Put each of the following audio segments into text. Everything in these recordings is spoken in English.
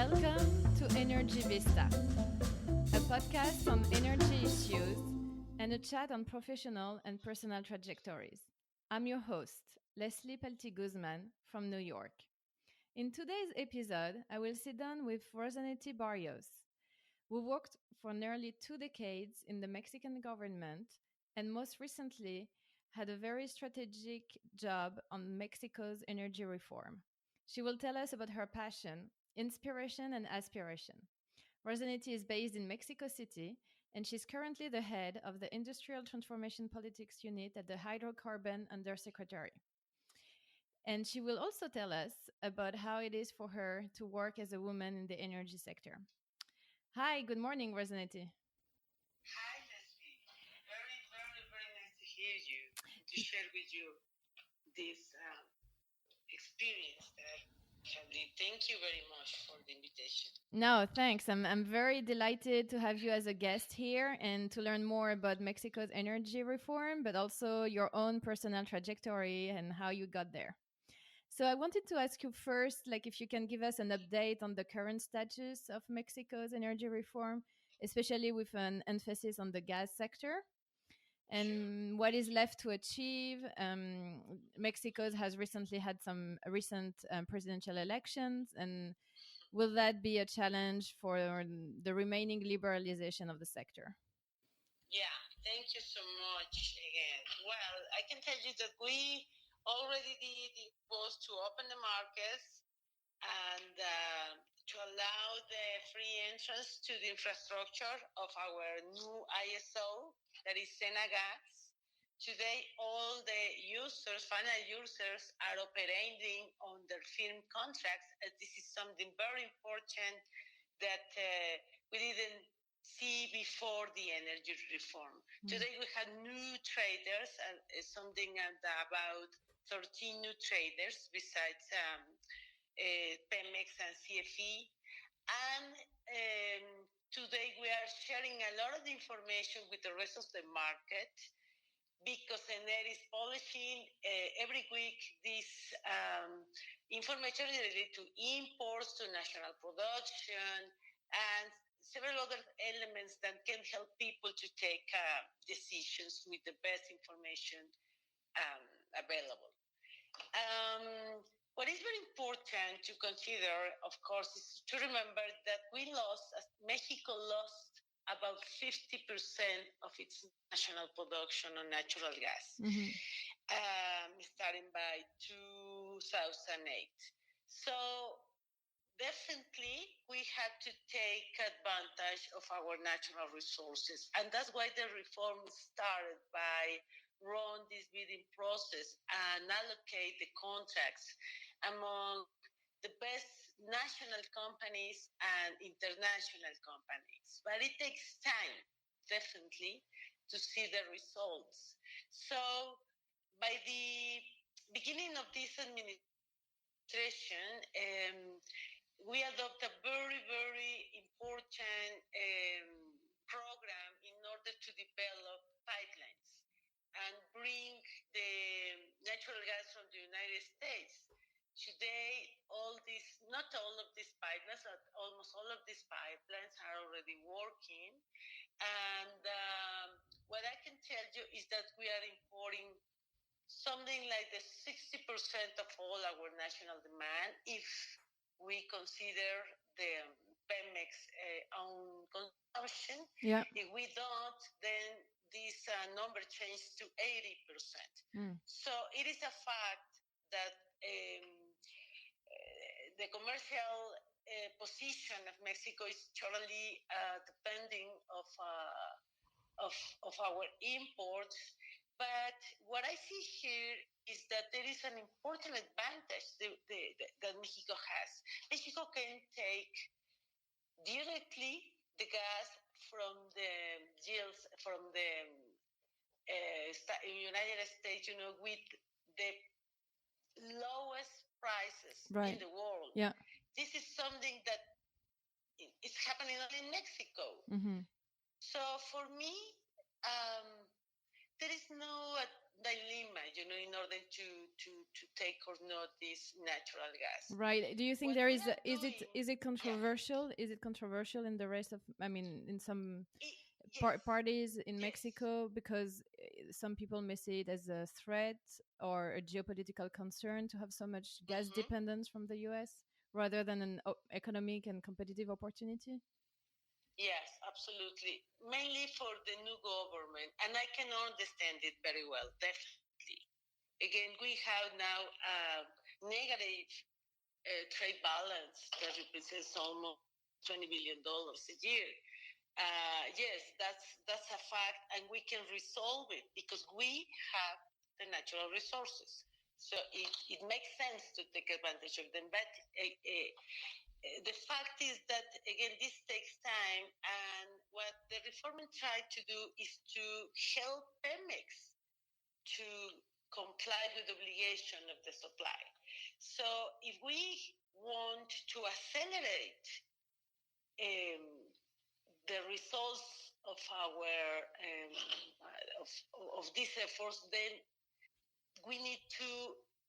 Welcome to Energy Vista, a podcast on energy issues and a chat on professional and personal trajectories. I'm your host, Leslie Palti-Guzman from New York. In today's episode, I will sit down with Rosanety Barrios, who worked for nearly 2 decades in the Mexican government and most recently had a very strategic job on Mexico's energy reform. She will tell us about her passion, inspiration, and aspiration. Rosanety is based in Mexico City, and she's currently the head of the Industrial Transformation Politics Unit at the Hydrocarbon Undersecretary. And she will also tell us about how it is for her to work as a woman in the energy sector. Hi, good morning, Rosanety. Hi, Leslie. Very, very, very nice to hear you, to share with you this experience that I've lived. Thank you very much for the invitation. No, thanks. I'm very delighted to have you as a guest here and to learn more about Mexico's energy reform, but also your own personal trajectory and how you got there. So I wanted to ask you first, if you can give us an update on the current status of Mexico's energy reform, especially with an emphasis on the gas sector, and what is left to achieve. Mexico has recently had some recent presidential elections, and will that be a challenge for the remaining liberalization of the sector? Yeah, thank you so much again. Well, I can tell you that we already did was to open the markets and to allow the free entrance to the infrastructure of our new ISO, that is Senagas. Today, all the final users, are operating on their firm contracts. And this is something very important that we didn't see before the energy reform. Today, we have new traders, something about 13 new traders besides Pemex and CFE. And today we are sharing a lot of information with the rest of the market because ENER is publishing every week this information related to imports, to national production, and several other elements that can help people to take decisions with the best information available. What is very important to consider, of course, is to remember that Mexico lost about 50% of its national production on natural gas, starting by 2008. So definitely we had to take advantage of our natural resources. And that's why the reform started by run this bidding process and allocate the contracts among the best national companies and international companies. But it takes time, definitely, to see the results. So by the beginning of this administration, we adopt a very, very important program in order to develop pipelines and bring the natural gas from the United States. Today, not all of these pipelines, but almost all of these pipelines are already working. And what I can tell you is that we are importing something like the 60% of all our national demand if we consider the Pemex own consumption. Yeah. If we don't, then this number changed to 80%. So it is a fact that the commercial position of Mexico is totally depending of our imports. But what I see here is that there is an important advantage that Mexico has. Mexico can take directly the gas from the deals from the United States, with the lowest prices in the world. Yeah. This is something that is happening only in Mexico. So for me, there is no dilemma, in order to take or not this natural gas. Right. Do you think What there we is are doing, is it yeah, controversial? Is it controversial in the rest of, I mean, in some it, yes, parties in yes. Mexico, because some people may see it as a threat or a geopolitical concern to have so much gas Mm-hmm. dependence from the US rather than an economic and competitive opportunity? Yes, absolutely. Mainly for the new government, and I can understand it very well, definitely. Again, we have now a negative trade balance that represents almost $20 billion a year. Yes, that's a fact, and we can resolve it because we have the natural resources. So it makes sense to take advantage of them. But the fact is that, again, this takes time, and what the reformer tried to do is to help Pemex to comply with the obligation of the supply. So if we want to accelerate um, the results of our of, of these efforts, then we need to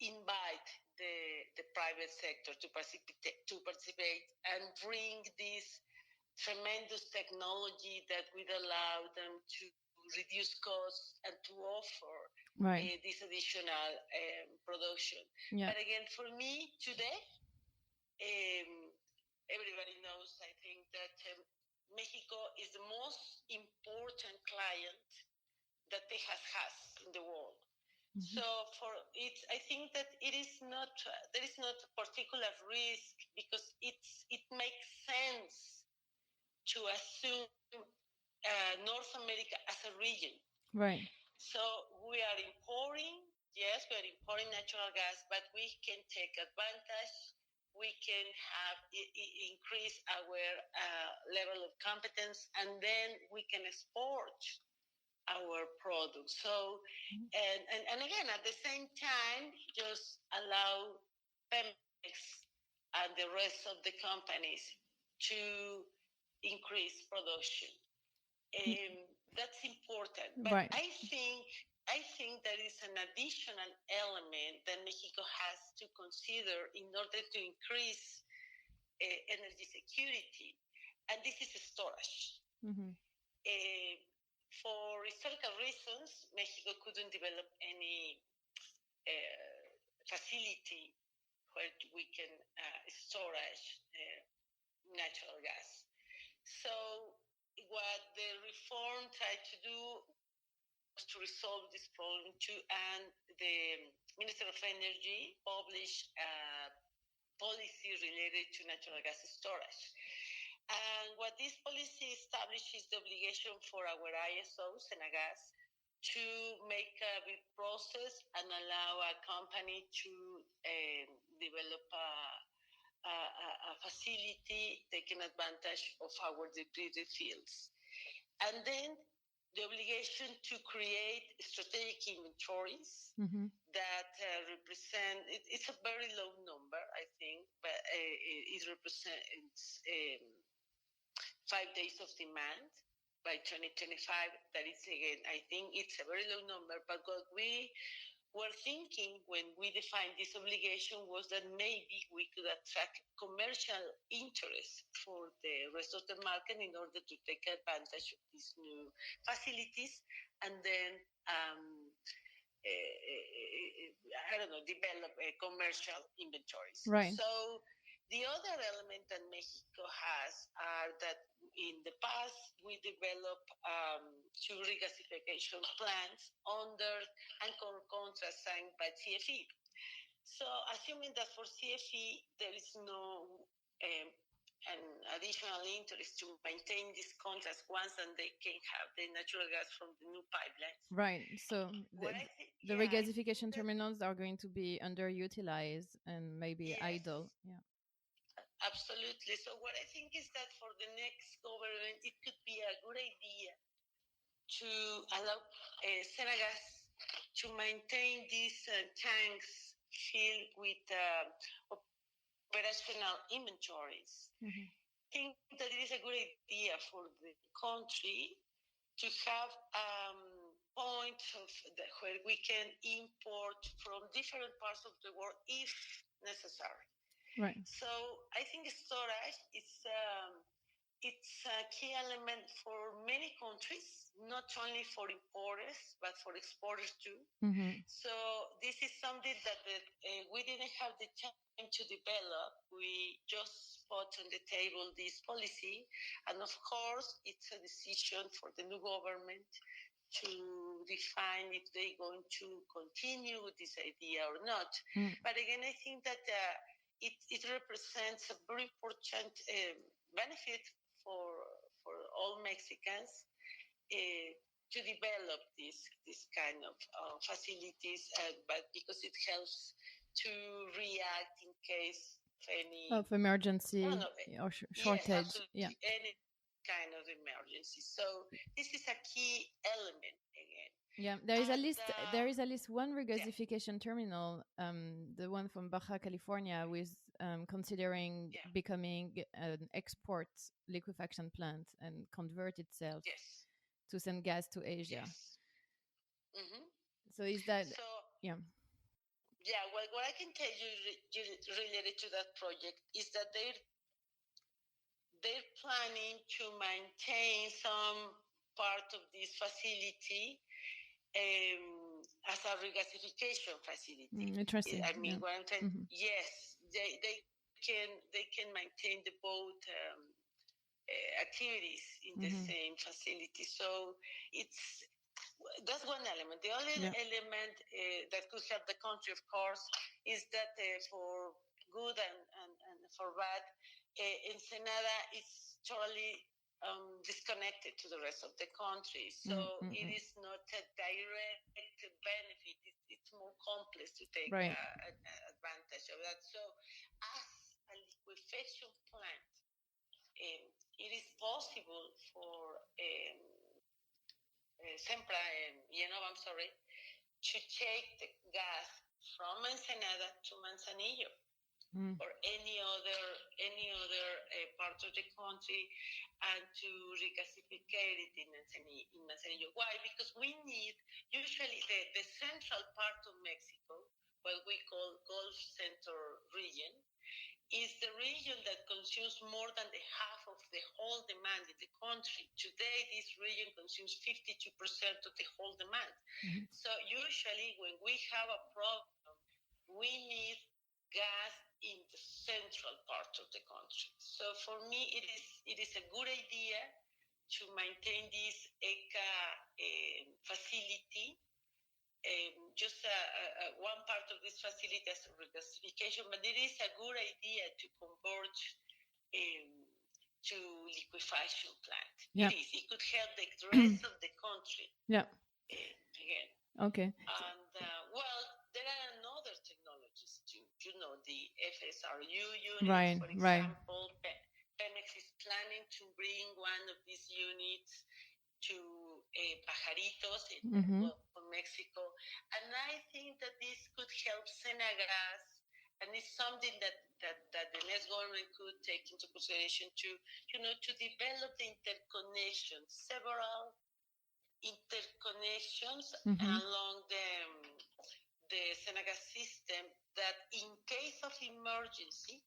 invite the private sector to participate and bring this tremendous technology that would allow them to reduce costs and to offer Right. this additional production. Yeah. But again, for me today, um, everybody knows, I think, that Mexico is the most important client that Texas has in the world. Mm-hmm. So for it, I think that it is not there is not a particular risk because it makes sense to assume North America as a region. Right. So we are importing, yes, we are importing natural gas, but we can take advantage. We can have increase our level of competence, and then we can export our products. So, and again, at the same time, just allow Pemex and the rest of the companies to increase production. That's important. But Right. I think there is an additional element that Mexico has to consider in order to increase energy security, and this is storage. Mm-hmm. For historical reasons, Mexico couldn't develop any facility where we can storage natural gas. So what the reform tried to do was to resolve this problem too, and the Minister of Energy published a policy related to natural gas storage. And what this policy establishes the obligation for our ISO, Senagas, to make a bid process and allow a company to develop a facility taking advantage of our depleted fields. And then the obligation to create strategic inventories that represent, it's a very low number, I think, but it represents 5 days of demand by 2025. That is, again, I think it's a very low number, but what we were thinking when we defined this obligation was that maybe we could attract commercial interest for the rest of the market in order to take advantage of these new facilities and then I don't know, develop commercial inventories. Right. So the other element that Mexico has are that in the past we developed two regasification plants under and contract signed by CFE. So assuming that for CFE there is no an additional interest to maintain these contracts once and they can have the natural gas from the new pipelines. Right. So the regasification terminals are going to be underutilized and maybe idle. Yeah. Absolutely. So what I think is that for the next government, it could be a good idea to allow Senegas to maintain these tanks filled with operational inventories. Mm-hmm. I think that it is a good idea for the country to have point where we can import from different parts of the world if necessary. Right. So I think storage is it's a key element for many countries, not only for importers but for exporters too. Mm-hmm. So this is something that we didn't have the time to develop. We just put on the table this policy, and of course, it's a decision for the new government to define if they're going to continue with this idea or not. But again, I think that it represents a very important benefit for all Mexicans to develop this kind of facilities, but because it helps to react in case of any emergency or shortage. Yes, any kind of emergency. So this is a key element again. Yeah, there is at least one regasification terminal, the one from Baja California, with considering becoming an export liquefaction plant and convert itself to send gas to Asia. Yes. Mm-hmm. So is that yeah? Well, what I can tell you related to that project is that they're planning to maintain some part of this facility as a regasification facility. Interesting. I mean, what I'm saying, yes, they can maintain the both activities in the same facility. So that's one element. The other element that could help the country, of course, is that for good and for bad, Ensenada is totally disconnected to the rest of the country. So it is not a direct benefit. It's more complex to take advantage of that. So as a liquefaction plant, it is possible for Sempra, to take the gas from Ensenada to Manzanillo or any other part of the country, and to regasificate it in Manzanillo. Why? Because we need, usually the central part of Mexico, what we call Gulf Center region, is the region that consumes more than the half of the whole demand in the country. Today, this region consumes 52% of the whole demand. So usually when we have a problem, we need gas in the central part of the country. So for me, it is a good idea to maintain this ECA facility. Just one part of this facility as a regasification, but it is a good idea to convert to liquefaction plant. It could help the rest of the country. Again. Okay. And well, there are other technologies too. The FSRU unit, for example. Pemex is planning to bring one of these units to Pajaritos in Gulf of Mexico, and I think that this could help Senegas, and it's something that the next government could take into consideration to develop the interconnections, several interconnections along the Senegas system that, in case of emergency,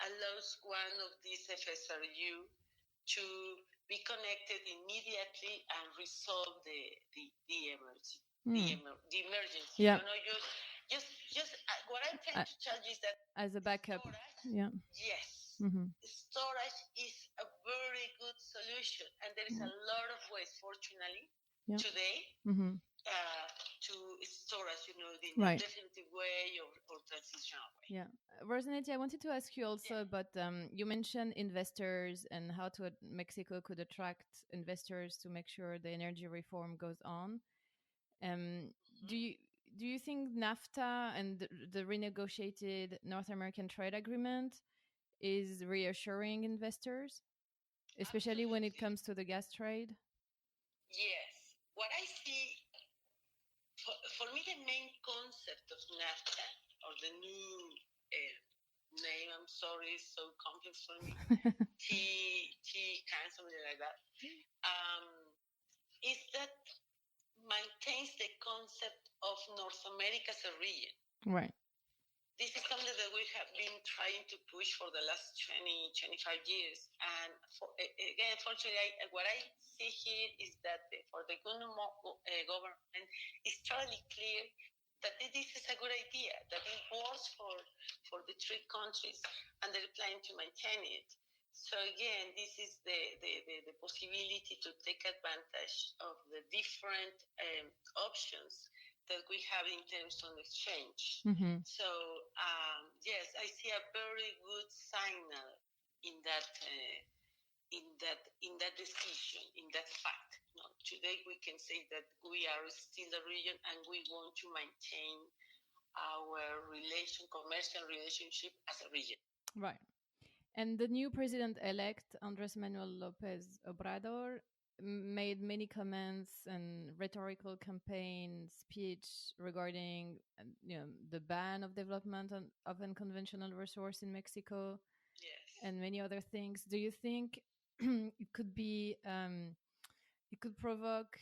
allows one of these FSRU to be connected immediately and resolve the emergency. The emergency. Just what I'm trying to tell you is that as a backup. Storage, yes. Storage is a very good solution, and there is a lot of ways, fortunately, today to storage, the definitive way or transitional way. Yeah. Rosanety, I wanted to ask you also about, you mentioned investors and how Mexico could attract investors to make sure the energy reform goes on. Do you think NAFTA and the renegotiated North American trade agreement is reassuring investors, especially when it comes to the gas trade? Yes. What I see, for me, the main concept of NAFTA, or the new name, I'm sorry, it's so complex for me, T kind, something like that, is that maintains the concept of North America as a region. Right. This is something that we have been trying to push for the last 20, 25 years. And again, fortunately, what I see here is that for the government, it's totally clear that this is a good idea, that it works for the three countries, and they're planning to maintain it. So again, this is the possibility to take advantage of the different options that we have in terms of exchange. Mm-hmm. So yes, I see a very good signal in that decision, in that fact. No, today we can say that we are still a region and we want to maintain our commercial relationship as a region. Right. And the new president-elect, Andres Manuel Lopez Obrador, made many comments and rhetorical campaign speech regarding the ban of development of unconventional resource in Mexico. Yes. And many other things. Do you think it could be it could provoke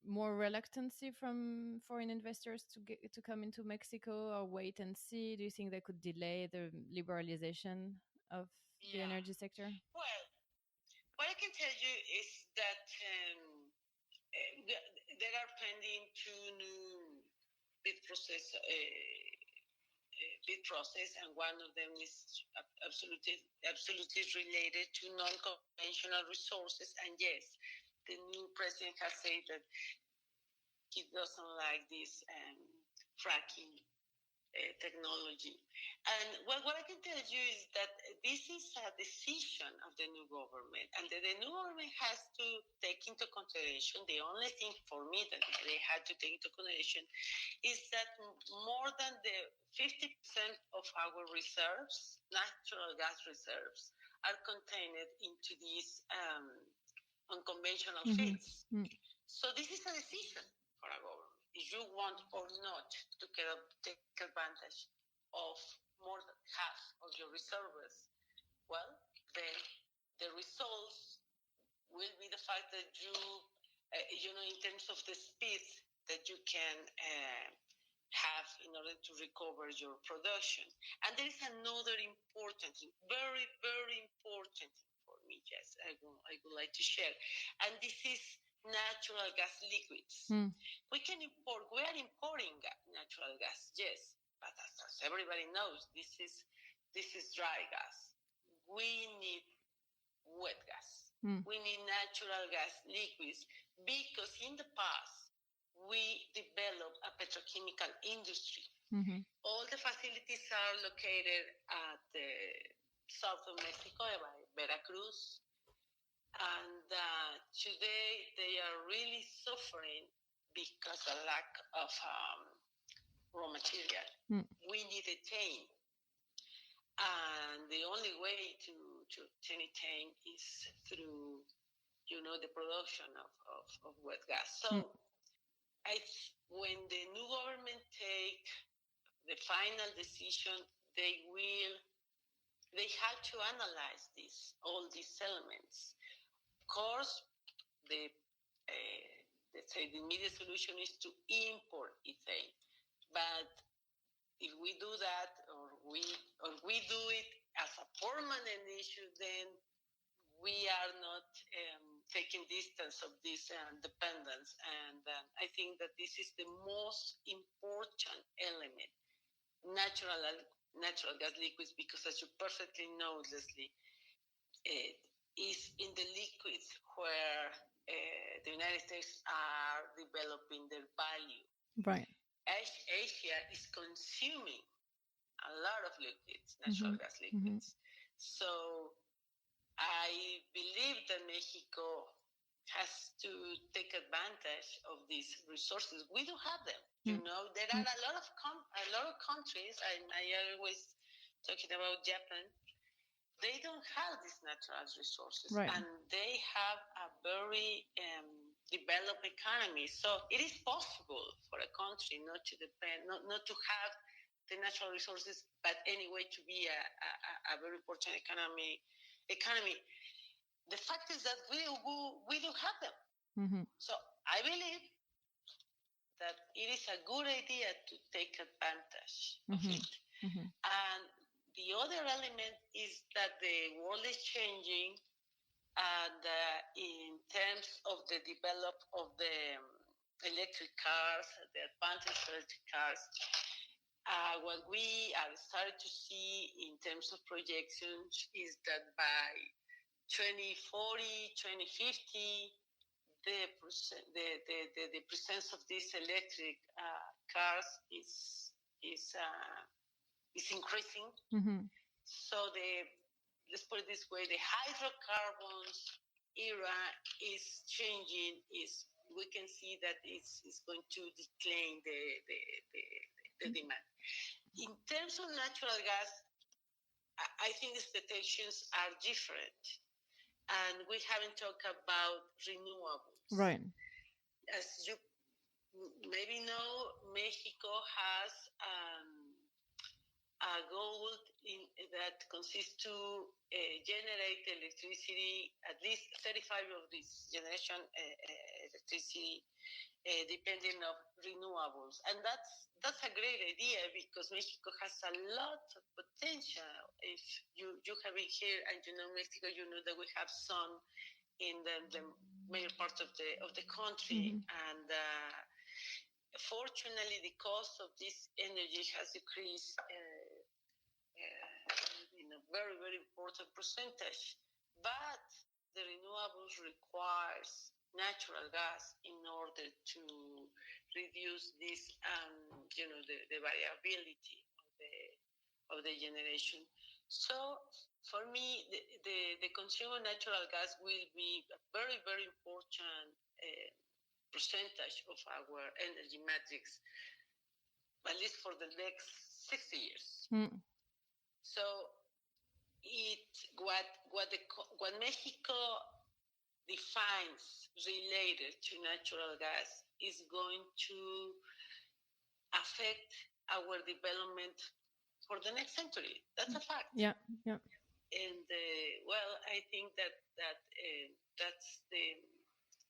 more reluctancy from foreign investors to come into Mexico, or wait and see? Do you think that could delay the liberalization of the energy sector? Well, what I can tell you is that there are pending two new bid process, and one of them is absolutely related to non-conventional resources. And yes, the new president has said that he doesn't like this fracking technology. And what I can tell you is that this is a decision of the new government, and the new government has to take into consideration, the only thing for me that they had to take into consideration is that more than the 50% of our reserves, natural gas reserves, are contained into these unconventional fields. Mm-hmm. So this is a decision for a government, if you want or not to take advantage of more than half of your reserves. Well, then the results will be the fact that you in terms of the speed that you can have in order to recover your production. And there is another important thing, very, very important for me, yes, I would like to share. And this is natural gas liquids. We are importing natural gas, yes, but as everybody knows, this is dry gas. We need wet gas. We need natural gas liquids, because in the past we developed a petrochemical industry. Mm-hmm. All the facilities are located at the south of Mexico, by Veracruz. And today they are really suffering because of lack of raw material. We need ethane. And the only way to obtain ethane is through, the production of wet gas. So when the new government take the final decision, they have to analyze all these elements. Of course, let's say the immediate solution is to import ethane, but if we do that, or we do it as a permanent issue, then we are not taking distance of this dependence. And I think that this is the most important element, natural gas liquids, because as you perfectly know, Leslie, it is in the liquids where the United States are developing their value. Right. Asia is consuming a lot of liquids, natural gas liquids. So I believe that Mexico has to take advantage of these resources. We do have them. There are a lot of countries. I always talking about Japan. They don't have these natural resources, right, and they have a very developed economy. So it is possible for a country not to depend, not to have the natural resources, but anyway to be a very important economy. The fact is that we do have them. So I believe that it is a good idea to take advantage of it. And the other element is that the world is changing, and in terms of the develop of the electric cars, the advantage of electric cars, what we are starting to see in terms of projections is that by 2040, 2050, the presence of these electric cars is increasing. So let's put it this way: the hydrocarbons era is changing. We can see that it's going to decline the demand. In terms of natural gas, I think expectations are different. And we haven't talked about renewables. Right. As you maybe know, Mexico has a goal that consists to generate electricity, at least 35 of this generation electricity, depending on renewables. And that's a great idea because Mexico has a lot of potential. If you have been here and you know Mexico, you know that we have sun in the major part of the country, and fortunately the cost of this energy has decreased in a very, very important percentage. But the renewables requires natural gas in order to reduce this, the variability of the generation. So for me, the consumer natural gas will be a very, very important percentage of our energy matrix, at least for the next 60 years. So what Mexico defines related to natural gas is going to affect our development for the next century. That's a fact. Yeah. And I think that's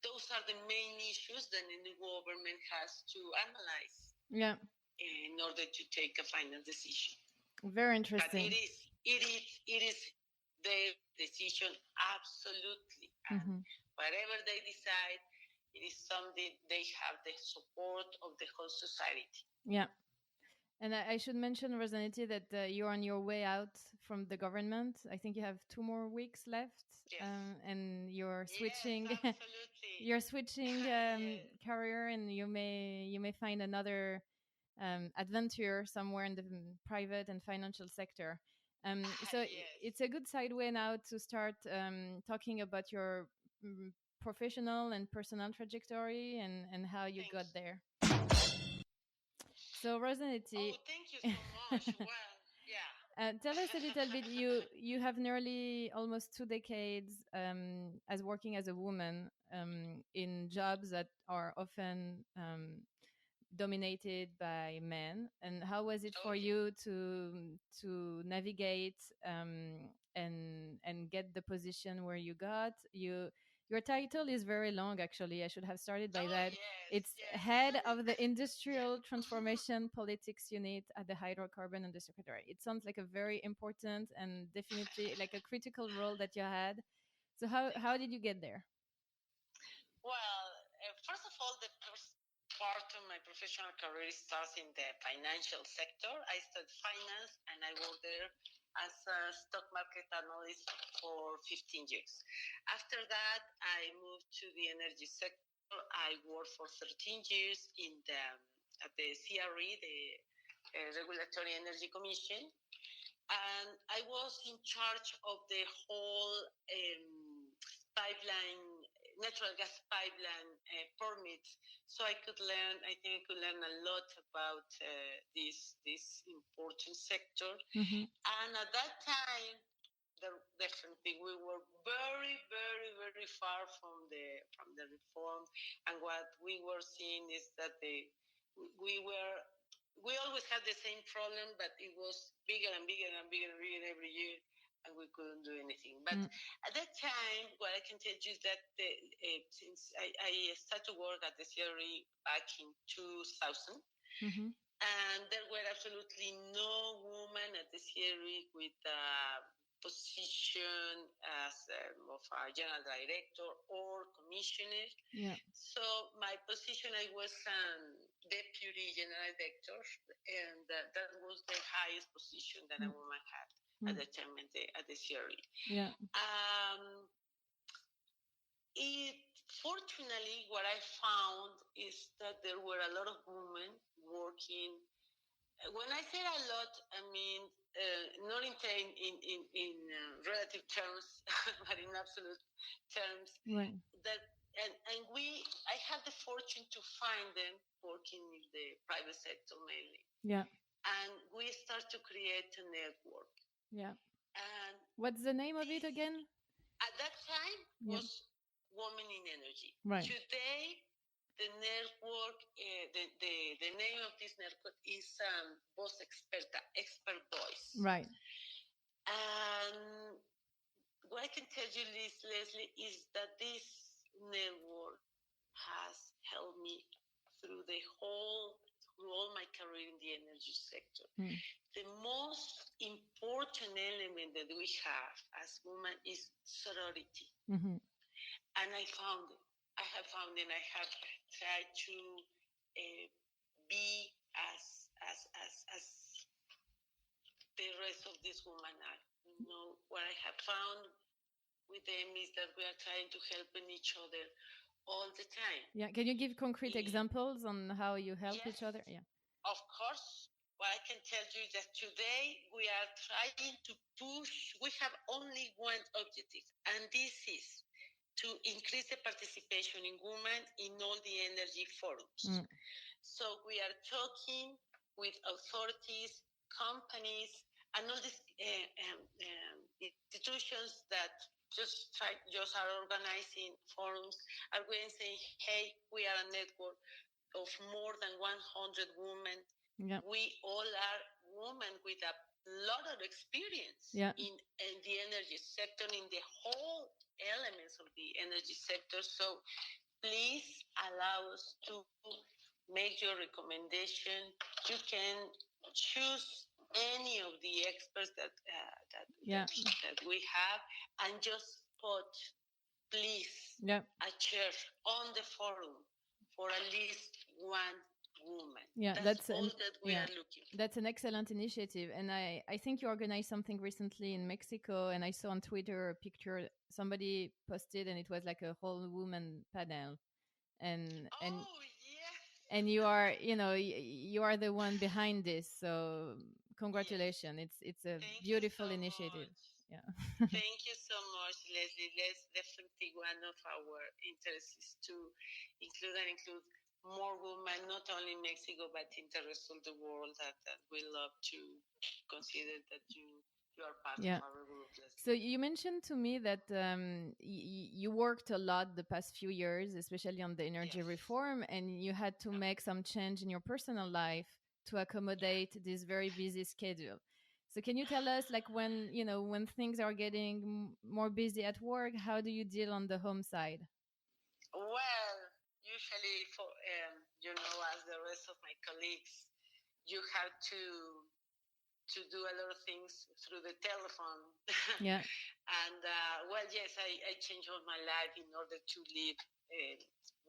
those are the main issues that the new government has to analyze. Yeah. In order to take a final decision. Very interesting. But it is their decision, absolutely. And whatever they decide, it is something they have the support of the whole society. Yeah. And I should mention, Rosanety, that you're on your way out from the government. I think you have 2 more weeks left. Yes. And you're switching. Yes, absolutely. You're switching career, and you may find another adventure somewhere in the private and financial sector. So it's a good sideway now to start talking about your professional and personal trajectory and how you got there. So, Rosanety. Oh, thank you so much. Well, yeah. Tell us a little bit. You have nearly almost 2 decades as working as a woman in jobs that are often dominated by men. And how was it for you to navigate and get the position where you got? Your title is very long, actually. I should have started by that. Yes, it's head of the Industrial Transformation Politics Unit at the Hydrocarbon Undersecretary. It sounds like a very important and definitely like a critical role that you had. So how did you get there? Well, first of all, the first part of my professional career starts in the financial sector. I studied finance and I worked there as a stock market analyst for 15 years. After that, I moved to the energy sector. I worked for 13 years at the CRE, the Regulatory Energy Commission, and I was in charge of the whole natural gas pipeline permits. So I think I could learn a lot about this important sector. And at that time, definitely we were very, very, very far from the reform. And what we were seeing is that we always had the same problem, but it was bigger and bigger and bigger and bigger every year. and we couldn't do anything. But at that time, what I can tell you is that since I started to work at the CRE back in 2000, and there were absolutely no women at the CRE with a position as of a general director or commissioner. So my position, I was deputy general director, and that was the highest position that a woman had at the time at the CRE. Fortunately, what I found is that there were a lot of women working. When I say a lot, I mean not in relative terms, but in absolute terms. Right. I had the fortune to find them working in the private sector mainly. Yeah. And we start to create a network. Yeah. And what's the name of it again? At that time was Women in Energy. Right. Today, the network, the name of this network is Voz Experta, Expert Voice. Right. And what I can tell you, Leslie, is that this network has helped me through all my career in the energy sector. The most important element that we have as women is sorority. And I found it. I have found it. I have tried to be as the rest of these women are. You know, what I have found with them is that we are trying to help each other all the time. Yeah. Can you give concrete examples on how you help each other? Yeah. Of course. What I can tell you is that today we are trying to push. We have only one objective, and this is to increase the participation in women in all the energy forums. So we are talking with authorities, companies, and all these institutions that just are organizing forums, are going and saying, hey, we are a network of more than 100 women. Yeah. We all are women with a lot of experience in the energy sector, in the whole elements of the energy sector. So please allow us to make your recommendation. You can choose any of the experts that we have, and just put, please, a chair on the forum for at least one woman. Yeah, that's all that we are looking for. That's an excellent initiative. And I think you organized something recently in Mexico, and I saw on Twitter a picture somebody posted, and it was like a whole woman panel. And you are, you are the one behind this. So congratulations. Yes. It's a beautiful initiative. Yeah. Thank you so much, Leslie. That's definitely one of our interests is to include more women, not only in Mexico, but in the rest of the world that we love to consider that you are part of our group. Leslie. So you mentioned to me that you worked a lot the past few years, especially on the energy reform, and you had to make some change in your personal life to accommodate this very busy schedule. So can you tell us, like, when things are getting more busy at work, how do you deal on the home side? Well, usually, as the rest of my colleagues, you have to do a lot of things through the telephone. Yeah. And, yes, I changed all my life in order to live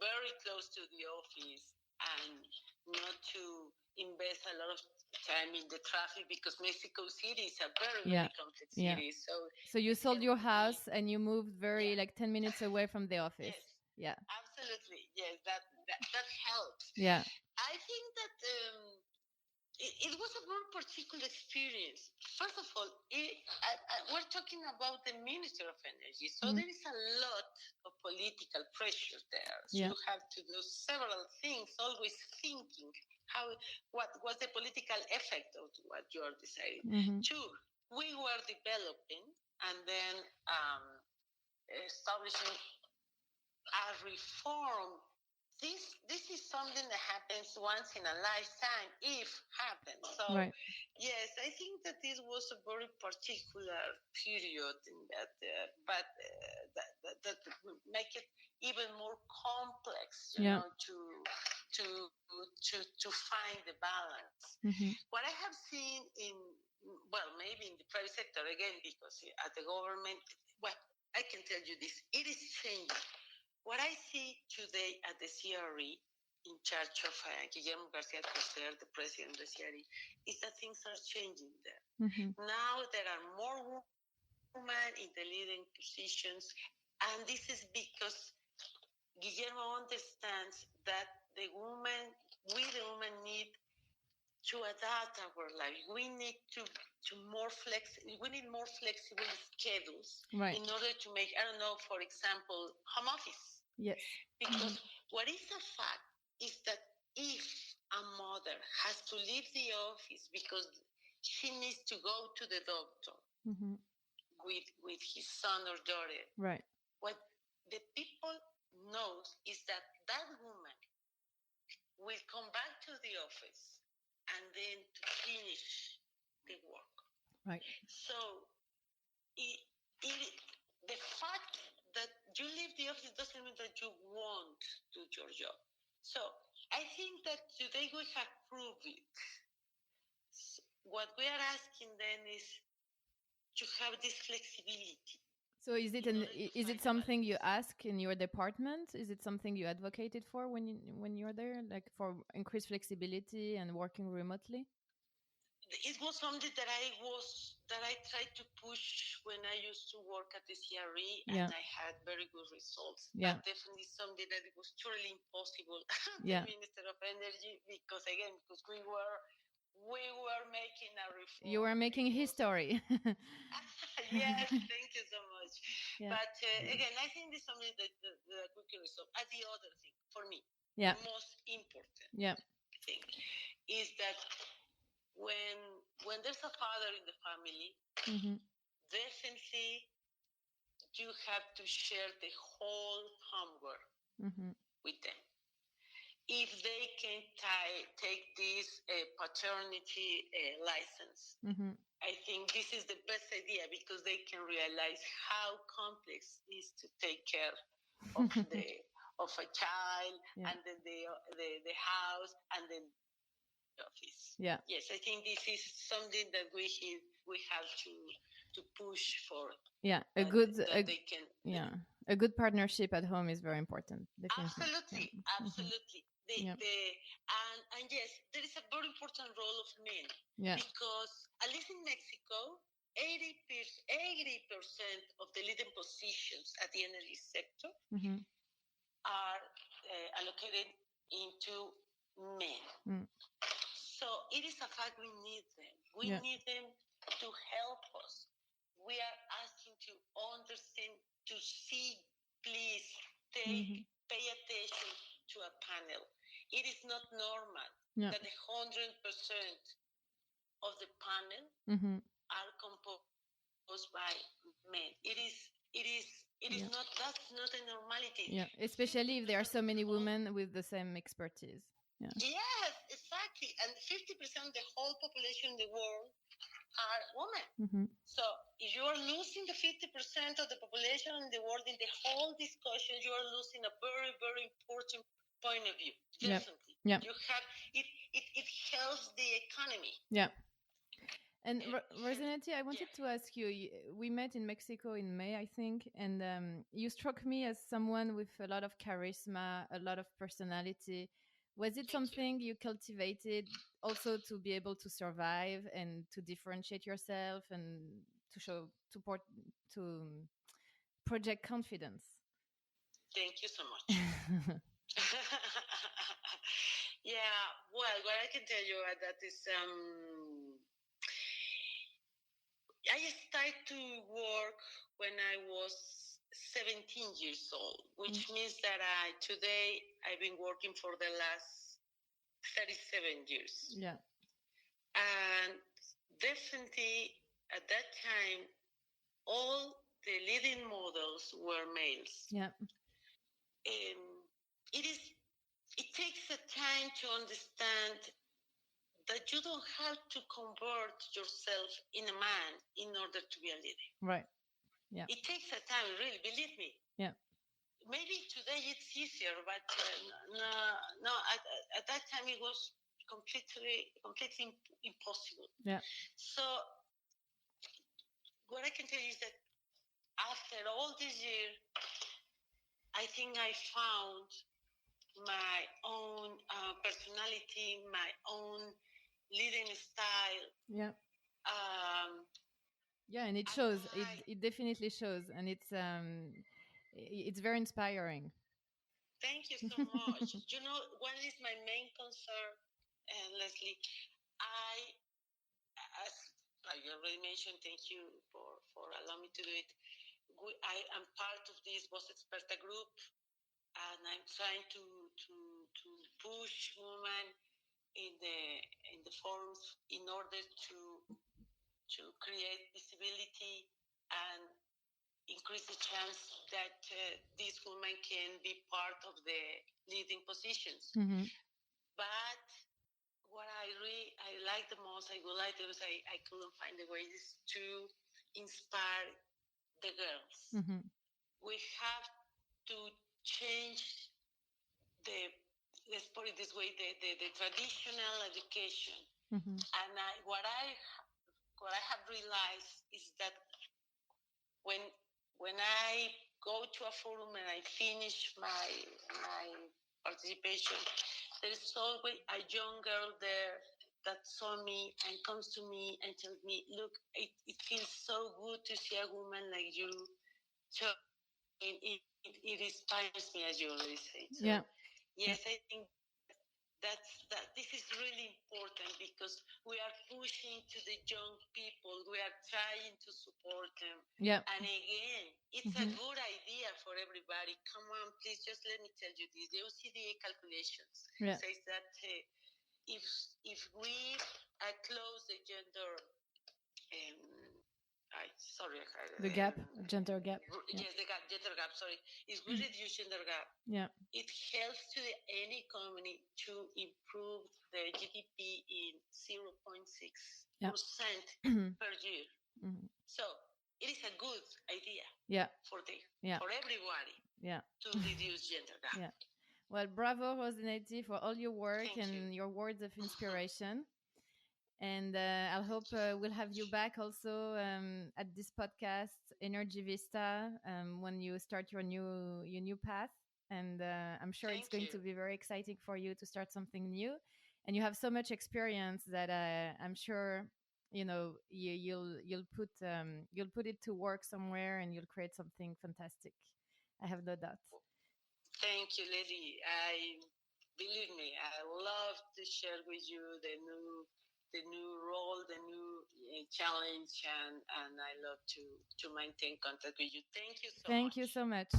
very close to the office and not to invest a lot of time in the traffic, because Mexico City is a very complex city. So you sold your house and you moved 10 minutes away from the office. Yes. Yeah, absolutely. Yes, that helps. Yeah, I think that it was a very particular experience. First of all, we're talking about the Minister of Energy, so there is a lot of political pressure there. So you have to do several things, always thinking what was the political effect of what you are deciding. Two, we were developing and then establishing a reform this is something that happens once in a lifetime, if happens. So right. yes, I think that this was a very particular period in that, that would make it even more complex, you know, to find the balance. Mm-hmm. What I have seen in, well, maybe in the private sector again, because at the government, well, I can tell you this, it is changing. What I see today at the CRE, in charge of Guillermo Garcia Coster, the president of the CRE, is that things are changing there. Mm-hmm. Now there are more women in the leading positions, and this is because Guillermo understands that we the women, need to adapt our life. We need we need more flexible schedules, right, in order to make, I don't know, for example, home office. yes. Because what is a fact is that if a mother has to leave the office because she needs to go to the doctor Mm-hmm. with his son or daughter, right, what the people knows is that that woman will come back to the office and then to finish the work. right. So the fact that you leave the office doesn't mean that you won't do your job. So I think that today we have proved it. What we are asking then is to have this flexibility. So is it something you ask in your department? Is it something you advocated for when you're there, like for increased flexibility and working remotely? It was something that I tried to push when I used to work at the CRE, and I had very good results. Yeah. But definitely something that it was totally impossible Yeah. the Minister of Energy, because we were making a reform. You were making history. Yes, thank you so much. Yeah. But again, I think this is something that we can resolve. And the other thing, for me, Yeah. the most important Yeah. thing is that when there's a father in the family, Mm-hmm. definitely you have to share the whole homework Mm-hmm. with them. If they can take this paternity license, Mm-hmm. I think this is the best idea, because they can realize how complex it is to take care of of a child, Yeah. and then the house, and then the office. Yeah. Yes, I think this is something that we have to push for. Yeah, a good partnership at home is very important. Definitely. Absolutely, Yeah. absolutely. Mm-hmm. And yes, there is a very important role of men. Yeah. Because at least in Mexico, 80% of the leading positions at the energy sector Mm-hmm. are allocated into men. Mm. So it is a fact we need them. We need them to help us. We are asking to understand, to see, please pay attention to a panel. It is not normal that the 100% of the panel are composed by men. It is not. That's not a normality. Yeah, especially if there are so many women with the same expertise. Yeah. Yes, exactly. And 50% of the whole population in the world are women. Mm-hmm. So if you are losing the 50% of the population in the world in the whole discussion, you are losing a very, very important point of view. Definitely. Yeah. You have it helps the economy. Yeah. And Rosanety, I wanted to ask you, we met in Mexico in May, I think, and you struck me as someone with a lot of charisma, a lot of personality. Was it something you cultivated also to be able to survive and to differentiate yourself and to project confidence? Thank you so much. Yeah, well, what I can tell you that is I started to work when I was 17 years old, which means that today I've been working for the last 37 years. Yeah. And definitely at that time, all the leading models were males. Yeah. It is it takes a time to understand that you don't have to convert yourself in a man in order to be a leader. Right. Yeah. It takes a time, really, believe me. Yeah. Maybe today it's easier, but no, at that time it was completely impossible. Yeah. So what I can tell you is that after all this year, I think I found my own personality, my own leading style. Yeah. Um, Yeah, and it shows. It definitely shows, and it's very inspiring. Thank you so much. You know, what is my main concern, Leslie? As I already mentioned, thank you for allowing me to do it. I am part of this Voz Experta group, and I'm trying to push women in the forums in order to create visibility and increase the chance that these women can be part of the leading positions. Mm-hmm. But what I like the most, I would like to say, I couldn't find the way, is to inspire the girls. Mm-hmm. We have to change let's put it this way, the traditional education. Mm-hmm. And what I have realized is that when I go to a forum and I finish my participation, there is always a young girl there that saw me and comes to me and tells me, look, it feels so good to see a woman like you. So it inspires me, as you already said. So, yeah. yes, I think that this is really important because we are pushing to the young people. We are trying to support them. Yeah. And again, it's a good idea for everybody. Come on, please, just let me tell you this. The OCDE calculations says that if we close the gender the gap, gender gap. Yes, the gender gap. Sorry, if we reduce gender gap, it helps to any economy to improve the GDP in 0.6% per year. Mm-hmm. So it is a good idea. For everybody. To reduce gender gap. Well, bravo, Rosanety, for all your work. Thank and your words of inspiration. And I hope we'll have you back also at this podcast, Energy Vista, when you start your new path. And I'm sure it's going to be very exciting for you to start something new. And you have so much experience that I'm sure you'll put it to work somewhere, and you'll create something fantastic. I have no doubt. Thank you, Leslie. Believe me, I love to share with you the new role, the new challenge, and I love to maintain contact with you. Thank you so much. Thank you so much.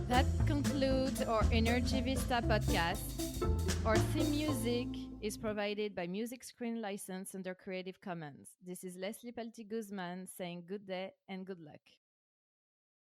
That concludes our Energy Vista podcast. Our theme music is provided by Music Screen License under Creative Commons. This is Leslie Palti-Guzman saying good day and good luck.